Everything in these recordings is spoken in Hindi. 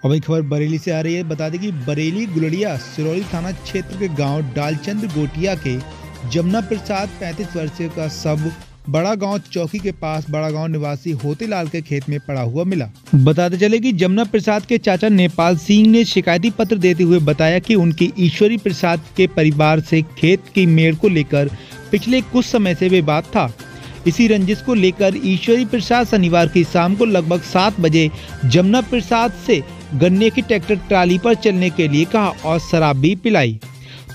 और वही खबर बरेली से आ रही है। बता दें कि बरेली गुलड़िया सिरौली थाना क्षेत्र के गांव डालचंद गोटिया के जमुना प्रसाद 35 वर्षीय का शव बड़ा गांव चौकी के पास बड़ा गांव निवासी होतेलाल के खेत में पड़ा हुआ मिला। बताते चले कि जमुना प्रसाद के चाचा नेपाल सिंह ने शिकायती पत्र देते हुए बताया कि उनकी ईश्वरी प्रसाद के परिवार से खेत की मेड़ को लेकर पिछले कुछ समय से विवाद था। इसी रंजिश को लेकर ईश्वरी प्रसाद शनिवार की शाम को लगभग 7 बजे जमुना प्रसाद से गन्ने की ट्रैक्टर ट्राली पर चलने के लिए कहा और शराब भी पिलाई,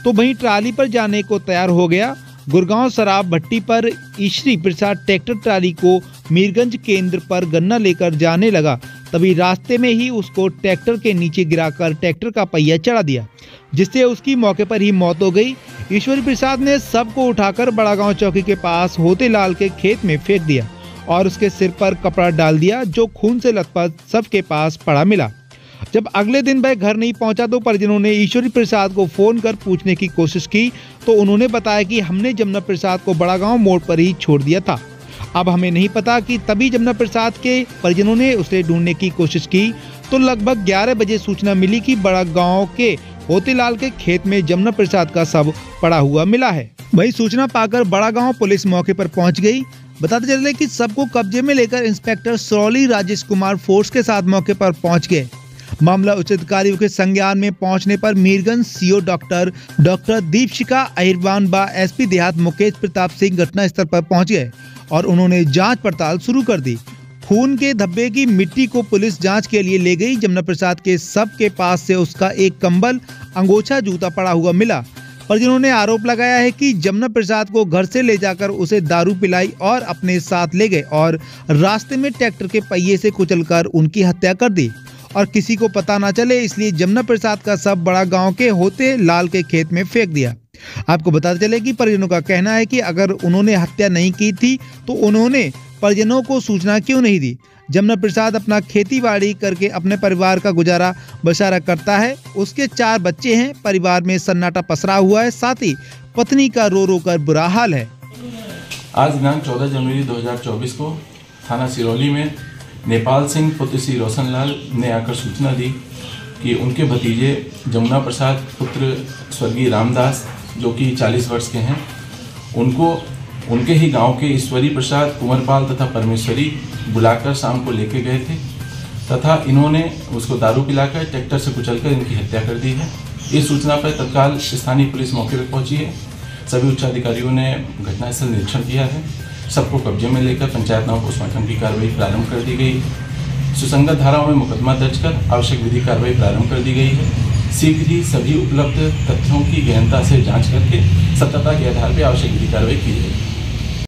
तो वहीं ट्राली पर जाने को तैयार हो गया। गुरगांव शराब भट्टी पर ईश्वरी प्रसाद ट्रैक्टर ट्राली को मीरगंज केंद्र पर गन्ना लेकर जाने लगा, तभी रास्ते में ही उसको ट्रैक्टर के नीचे गिराकर ट्रैक्टर का पहिया चढ़ा दिया, जिससे उसकी मौके पर ही मौत हो गई। ईश्वरी प्रसाद ने शव को उठाकर बड़ा गांव चौकी के पास होतेलाल के खेत में फेंक दिया और उसके सिर पर कपड़ा डाल दिया, जो खून से लथपथ शव के पास पड़ा मिला। जब अगले दिन वह घर नहीं पहुंचा तो परिजनों ने ईश्वरी प्रसाद को फोन कर पूछने की कोशिश की, तो उन्होंने बताया कि हमने जमुना प्रसाद को बड़ा गांव मोड़ पर ही छोड़ दिया था। अब हमें नहीं पता कि तभी जमुना प्रसाद के परिजनों ने उसे ढूंढने की कोशिश की तो लगभग 11 बजे सूचना मिली कि बड़ा गांव के होतेलाल के खेत में जमुना प्रसाद का शव पड़ा हुआ मिला है। वही सूचना पाकर बड़ा गांव पुलिस मौके पर पहुंच गई। बताते चले कि शव को कब्जे में लेकर इंस्पेक्टर सिरौली राजेश कुमार फोर्स के साथ मौके पर पहुंच गए। मामला उच्च अधिकारियों के संज्ञान में पहुंचने पर मीरगंज सीओ डॉक्टर दीपशिखा अहिरवान व एसपी देहात मुकेश प्रताप सिंह घटना स्थल पर पहुंच गए और उन्होंने जांच पड़ताल शुरू कर दी। खून के धब्बे की मिट्टी को पुलिस जांच के लिए ले गई। जमुना प्रसाद के शव के पास से उसका एक कंबल, अंगोछा, जूता पड़ा हुआ मिला। परिजनों ने आरोप लगाया है कि जमुना प्रसाद को घर से ले जाकर उसे दारू पिलाई और अपने साथ ले गए और रास्ते में ट्रैक्टर के पहिए से कुचलकर उनकी हत्या कर दी और किसी को पता न चले, इसलिए जमुना प्रसाद का शव बड़ा गांव के होतेलाल के खेत में फेंक दिया। आपको बताते चले कि परिजनों का कहना है कि अगर उन्होंने हत्या नहीं की थी तो उन्होंने परिजनों को सूचना क्यों नहीं दी। जमुना प्रसाद अपना खेतीबाड़ी करके अपने परिवार का गुजारा बसारा करता है। उसके 4 बच्चे हैं। परिवार में सन्नाटा पसरा हुआ है, साथ ही पत्नी का रो रो कर बुरा हाल है। आज दिनांक 14 जनवरी 2024 को थाना सिरौली में नेपाल सिंह पुत्र श्री रोशनलाल ने आकर सूचना दी कि उनके भतीजे जमुना प्रसाद पुत्र स्वर्गीय रामदास, जो कि 40 वर्ष के हैं, उनको उनके ही गांव के ईश्वरी प्रसाद, कुंवरपाल तथा परमेश्वरी बुलाकर शाम को लेके गए थे तथा इन्होंने उसको दारू पिलाकर ट्रैक्टर से कुचलकर इनकी हत्या कर दी है। इस सूचना पर तत्काल स्थानीय पुलिस मौके पर पहुंची है। सभी उच्चाधिकारियों ने घटनास्थल निरीक्षण किया है। सबको कब्जे में लेकर पंचायतनामा पोस्टमार्टम की कार्रवाई प्रारंभ कर दी गई। सुसंगत धाराओं में मुकदमा दर्ज कर आवश्यक विधि कार्रवाई प्रारंभ कर दी गई है। शीघ्र ही सभी उपलब्ध तथ्यों की गहनता से जांच करके सत्यता के आधार पर आवश्यक विधि कार्रवाई की जाएगी।